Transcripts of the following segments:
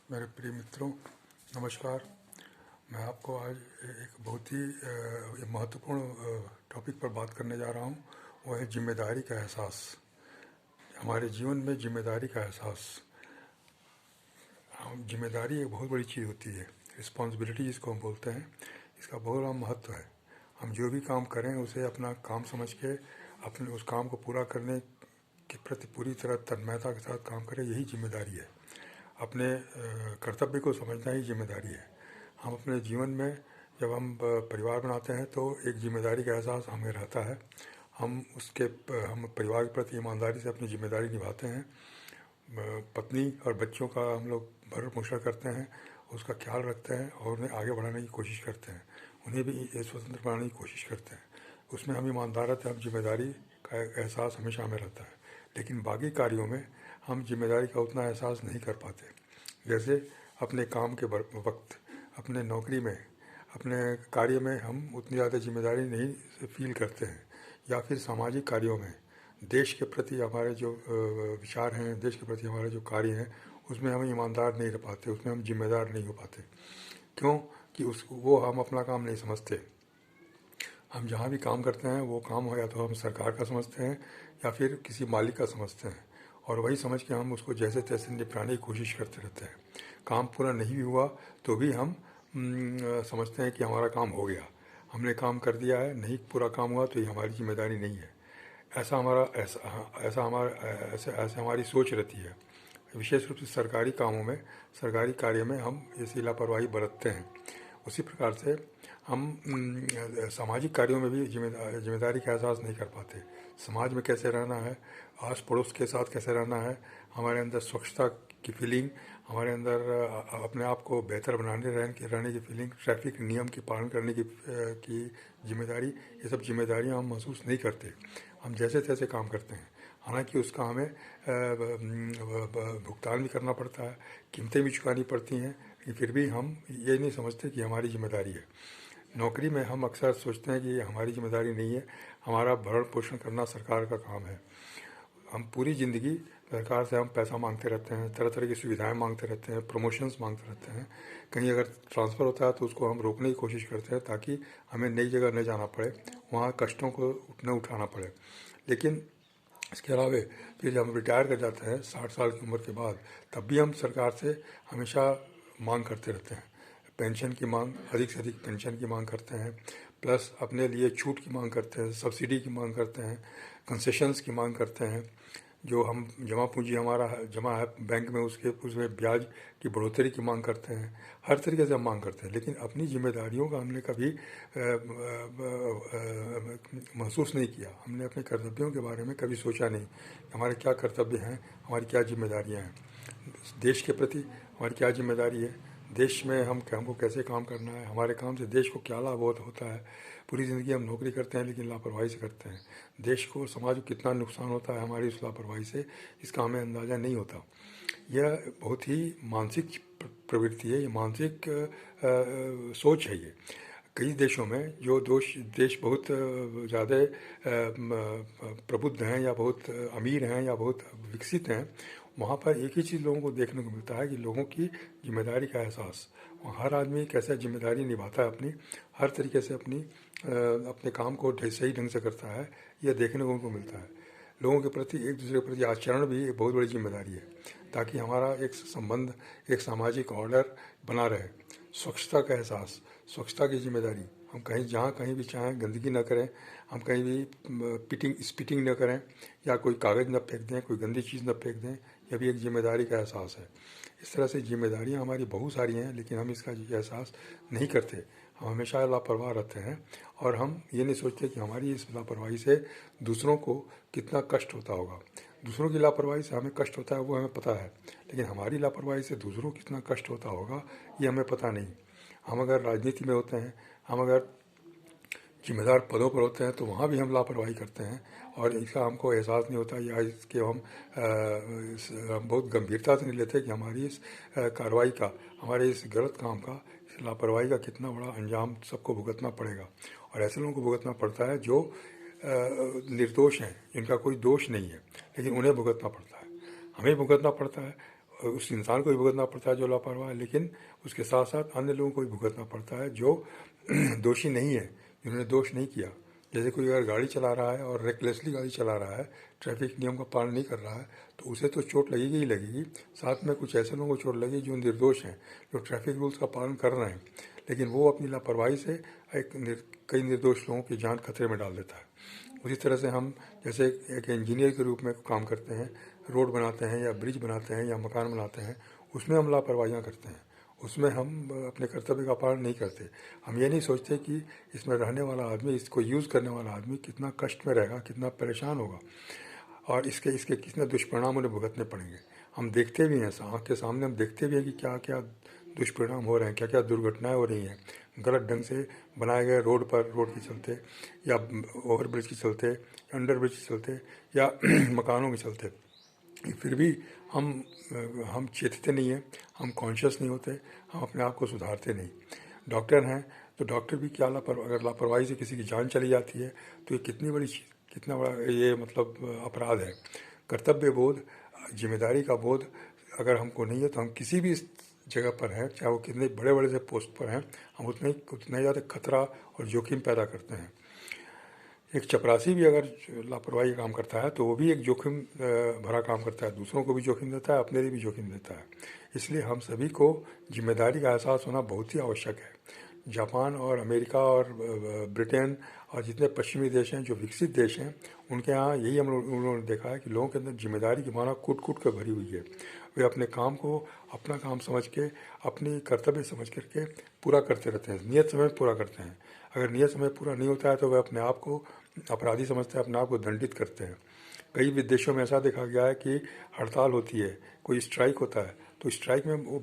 मेरे प्रिय मित्रों, नमस्कार। मैं आपको आज एक बहुत ही महत्वपूर्ण टॉपिक पर बात करने जा रहा हूँ। वो है जिम्मेदारी का एहसास। हमारे जीवन में जिम्मेदारी का एहसास। हम जिम्मेदारी एक बहुत बड़ी चीज़ होती है। रिस्पॉन्सिबिलिटी जिसको हम बोलते हैं, इसका बहुत बड़ा महत्व है। हम जो भी काम करें उसे अपना काम समझ के अपने उस काम को पूरा करने के प्रति पूरी तरह तन्मयता के साथ काम करें, यही जिम्मेदारी है। अपने कर्तव्य को समझना ही जिम्मेदारी है। हम अपने जीवन में जब हम परिवार बनाते हैं तो एक जिम्मेदारी का एहसास हमें रहता है। हम परिवार के प्रति ईमानदारी से अपनी जिम्मेदारी निभाते हैं। पत्नी और बच्चों का हम लोग भरण पोषण करते हैं, उसका ख्याल रखते हैं और उन्हें आगे बढ़ाने की कोशिश करते हैं, उन्हें भी स्वतंत्र बनाने की कोशिश करते हैं। उसमें हम ईमानदार रहते हैं, हम जिम्मेदारी का एहसास हमेशा हमें रहता है। लेकिन बाकी कार्यों में हम जिम्मेदारी का उतना एहसास नहीं कर पाते। जैसे अपने काम के वक्त, अपने नौकरी में, अपने कार्य में हम उतनी ज़्यादा जिम्मेदारी नहीं फील करते हैं। या फिर सामाजिक कार्यों में देश के प्रति हमारे जो विचार हैं, देश के प्रति हमारे जो कार्य हैं, उसमें हम ईमानदार नहीं रह पाते, उसमें हम जिम्मेदार नहीं हो पाते। क्यों? कि वो हम अपना काम नहीं समझते। हम जहाँ भी काम करते हैं वो काम हो या तो हम सरकार का समझते हैं या फिर किसी मालिक का समझते हैं, और वही समझ के हम उसको जैसे तैसे निपटाने की कोशिश करते रहते हैं। काम पूरा नहीं भी हुआ तो भी हम समझते हैं कि हमारा काम हो गया, हमने काम कर दिया है। नहीं पूरा काम हुआ तो ये हमारी जिम्मेदारी नहीं है। ऐसा हमारा ऐसा हमारा ऐसे ऐसे हमारी सोच रहती है। विशेष रूप से सरकारी कामों में, सरकारी कार्य में हम ऐसी लापरवाही बरतते हैं। उसी प्रकार से हम सामाजिक कार्यों में भी जिम्मेदारी का एहसास नहीं कर पाते। समाज में कैसे रहना है, आस पड़ोस के साथ कैसे रहना है, हमारे अंदर स्वच्छता की फीलिंग, हमारे अंदर अपने आप को बेहतर रहने की फीलिंग, ट्रैफिक नियम की पालन करने की जिम्मेदारी, ये सब जिम्मेदारियां हम महसूस नहीं करते। हम जैसे तैसे काम करते हैं। हालांकि उसका हमें भुगतान भी करना पड़ता है, कीमतें भी चुकानी पड़ती हैं, लेकिन फिर भी हम ये नहीं समझते कि हमारी जिम्मेदारी है। नौकरी में हम अक्सर सोचते हैं कि ये हमारी जिम्मेदारी नहीं है, हमारा भरण पोषण करना सरकार का काम है। हम पूरी ज़िंदगी सरकार से हम पैसा मांगते रहते हैं, तरह तरह की सुविधाएं मांगते रहते हैं, प्रमोशंस मांगते रहते हैं। कहीं अगर ट्रांसफ़र होता है तो उसको हम रोकने की कोशिश करते हैं ताकि हमें नई जगह न जाना पड़े, वहाँ कष्टों को न उठाना पड़े। लेकिन इसके अलावा फिर जब हम रिटायर कर जाते हैं 60 साल की उम्र के बाद, तब भी हम सरकार से हमेशा मांग करते रहते हैं। पेंशन की मांग, अधिक से अधिक पेंशन की मांग करते हैं, प्लस अपने लिए छूट की मांग करते हैं, सब्सिडी की मांग करते हैं, कंसेशंस की मांग करते हैं। जो हम जमा पूंजी हमारा जमा है बैंक में, उसमें ब्याज की बढ़ोतरी की मांग करते हैं। हर तरीके से हम मांग करते हैं, लेकिन अपनी जिम्मेदारियों का हमने कभी महसूस नहीं किया। हमने अपने कर्तव्यों के बारे में कभी सोचा नहीं, हमारे क्या कर्तव्य हैं, हमारी क्या जिम्मेदारियां हैं, देश के प्रति हमारी क्या जिम्मेदारी है, देश में हमको कैसे काम करना है, हमारे काम से देश को क्या लाभ होता है। पूरी ज़िंदगी हम नौकरी करते हैं लेकिन लापरवाही से करते हैं। देश को, समाज को कितना नुकसान होता है हमारी उस लापरवाही से, इसका हमें अंदाज़ा नहीं होता। यह बहुत ही मानसिक प्रवृत्ति है, ये मानसिक सोच है। ये कई देशों में जो देश बहुत ज़्यादा प्रबुद्ध हैं या बहुत अमीर हैं या बहुत विकसित हैं, वहाँ पर एक ही चीज़ लोगों को देखने को मिलता है कि लोगों की जिम्मेदारी का एहसास। वहाँ हर आदमी कैसे जिम्मेदारी निभाता है अपनी, हर तरीके से अपने काम को सही ढंग से करता है, यह देखने को उनको मिलता है। लोगों के प्रति, एक दूसरे के प्रति आचरण भी एक बहुत बड़ी जिम्मेदारी है, ताकि हमारा एक संबंध, एक सामाजिक ऑर्डर बना रहे। स्वच्छता का एहसास, स्वच्छता की जिम्मेदारी, हम कहीं भी चाहें गंदगी न करें, हम कहीं भी स्पिटिंग न करें, या कोई कागज़ न फेंक दें, कोई गंदी चीज़ न फेंक दें, यह भी एक जिम्मेदारी का एहसास है। इस तरह से जिम्मेदारियां हमारी बहुत सारी हैं, लेकिन हम इसका एहसास नहीं करते। हम हमेशा लापरवाह रहते हैं और हम ये नहीं सोचते कि हमारी इस लापरवाही से दूसरों को कितना कष्ट होता होगा। दूसरों की लापरवाही से हमें कष्ट होता है वो हमें पता है, लेकिन हमारी लापरवाही से दूसरों को कितना कष्ट होता होगा ये हमें पता नहीं। हम अगर राजनीति में होते हैं, हम अगर जिम्मेदार पदों पर होते हैं, तो वहाँ भी हम लापरवाही करते हैं और इसका हमको एहसास नहीं होता, या इसके हम बहुत गंभीरता से नहीं लेते कि हमारी इस कार्रवाई का, हमारे इस गलत काम का, इस लापरवाही का कितना बड़ा अंजाम सबको भुगतना पड़ेगा। और ऐसे लोगों को भुगतना पड़ता है जो निर्दोष हैं, जिनका कोई दोष नहीं है, लेकिन उन्हें भुगतना पड़ता है, हमें भुगतना पड़ता है। उस इंसान को भी भुगतना पड़ता है जो लापरवाह है, लेकिन उसके साथ साथ अन्य लोगों को भी भुगतना पड़ता है जो दोषी नहीं है, जिन्होंने दोष नहीं किया। जैसे कोई अगर गाड़ी चला रहा है और रेकलेसली गाड़ी चला रहा है, ट्रैफिक नियम का पालन नहीं कर रहा है, तो उसे तो चोट लगेगी ही लगेगी, साथ में कुछ ऐसे लोगों को चोट लगेगी जो निर्दोष हैं, जो ट्रैफिक रूल्स का पालन कर रहे हैं, लेकिन वो अपनी लापरवाही से कई निर्दोष लोगों की जान खतरे में डाल देता है। उसी तरह से हम जैसे एक इंजीनियर के रूप में काम करते हैं, रोड बनाते हैं या ब्रिज बनाते हैं या मकान बनाते हैं, उसमें हम लापरवाहियाँ करते हैं, उसमें हम अपने कर्तव्य का पालन नहीं करते। हम ये नहीं सोचते कि इसमें रहने वाला आदमी, इसको यूज़ करने वाला आदमी कितना कष्ट में रहेगा, कितना परेशान होगा, और इसके इसके कितने दुष्परिणाम उन्हें भुगतने पड़ेंगे। हम देखते भी हैं, आँख के सामने हम देखते भी हैं कि क्या क्या दुष्परिणाम हो रहे हैं, क्या क्या दुर्घटनाएं हो रही हैं गलत ढंग से बनाए गए रोड पर, रोड के चलते या ओवर ब्रिज के चलते, अंडर ब्रिज के चलते या मकानों के चलते। फिर भी हम चेतते नहीं हैं, हम कॉन्शियस नहीं होते, हम अपने आप को सुधारते नहीं। डॉक्टर हैं तो डॉक्टर भी क्या अगर लापरवाही से किसी की जान चली जाती है तो ये कितनी बड़ी चीज़, कितना बड़ा ये मतलब अपराध है। कर्तव्य बोध, जिम्मेदारी का बोध अगर हमको नहीं है तो हम किसी भी जगह पर हैं, चाहे वो कितने बड़े बड़े से पोस्ट पर हैं, हम उतना ही ज़्यादा खतरा और जोखिम पैदा करते हैं। एक चपरासी भी अगर लापरवाही काम करता है तो वो भी एक जोखिम भरा काम करता है, दूसरों को भी जोखिम देता है, अपने लिए भी जोखिम देता है। इसलिए हम सभी को जिम्मेदारी का एहसास होना बहुत ही आवश्यक है। जापान और अमेरिका और ब्रिटेन और जितने पश्चिमी देश हैं, जो विकसित देश हैं, उनके यहाँ यही उन्होंने देखा है कि लोगों के अंदर जिम्मेदारी की भावना कूट कूट कर भरी हुई है। वे अपने काम को अपना काम समझ के, अपनी कर्तव्य समझ करके पूरा करते रहते हैं, नियत समय पूरा करते हैं। अगर नियत समय पूरा नहीं होता है तो वे अपने आप को अपराधी समझते हैं, अपने आप को दंडित करते हैं। कई विदेशों में ऐसा देखा गया है कि हड़ताल होती है, कोई स्ट्राइक होता है, तो स्ट्राइक में वो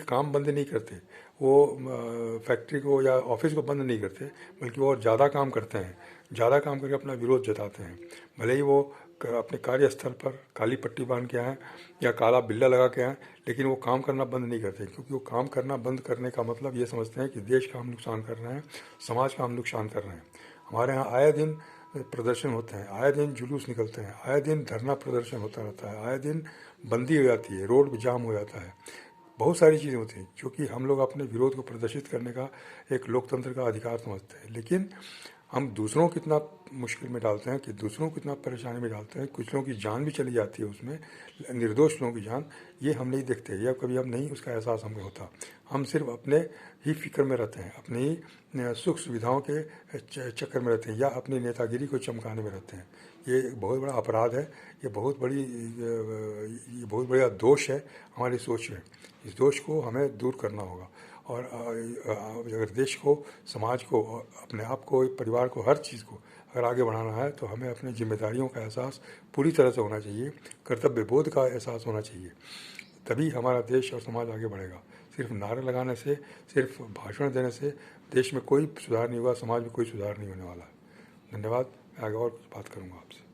काम बंद नहीं करते, वो फैक्ट्री को या ऑफिस को बंद नहीं करते, बल्कि वो और ज़्यादा काम करते हैं, ज़्यादा काम करके अपना विरोध जताते हैं। भले ही वो अपने कार्यस्थल पर काली पट्टी बांध के आएँ या काला बिल्ला लगा के आएँ, लेकिन वो काम करना बंद नहीं करते, क्योंकि वो काम करना बंद करने का मतलब ये समझते हैं कि देश का हम नुकसान कर रहे हैं, समाज का हम नुकसान कर रहे हैं। हमारे यहाँ आए दिन प्रदर्शन होते हैं, आए दिन जुलूस निकलते हैं, आए दिन धरना प्रदर्शन होता रहता है, आए दिन बंदी हो जाती है, रोड जाम हो जाता है, बहुत सारी चीज़ें होती हैं, क्योंकि हम लोग अपने विरोध को प्रदर्शित करने का एक लोकतंत्र का अधिकार समझते हैं। लेकिन हम दूसरों को कितना मुश्किल में डालते हैं, कि दूसरों को कितना परेशानी में डालते हैं, कुछ लोगों की जान भी चली जाती है उसमें, निर्दोष लोगों की जान, ये हम नहीं देखते या कभी हम नहीं उसका एहसास हमें होता। हम सिर्फ अपने ही फिक्र में रहते हैं, अपनी ही सुख सुविधाओं के चक्कर में रहते हैं या अपनी नेतागिरी को चमकाने में रहते हैं। ये एक बहुत बड़ा अपराध है, ये बहुत बड़ा दोष है हमारी सोच में। इस दोष को हमें दूर करना होगा, और अगर देश को, समाज को, अपने आप को, परिवार को, हर चीज़ को अगर आगे बढ़ाना है तो हमें अपनी जिम्मेदारियों का एहसास पूरी तरह से होना चाहिए, कर्तव्य बोध का एहसास होना चाहिए, तभी हमारा देश और समाज आगे बढ़ेगा। सिर्फ नारे लगाने से, सिर्फ भाषण देने से देश में कोई सुधार नहीं होगा, समाज में कोई सुधार नहीं होने वाला। धन्यवाद। मैं आगे और कुछ बात करूँगा आपसे।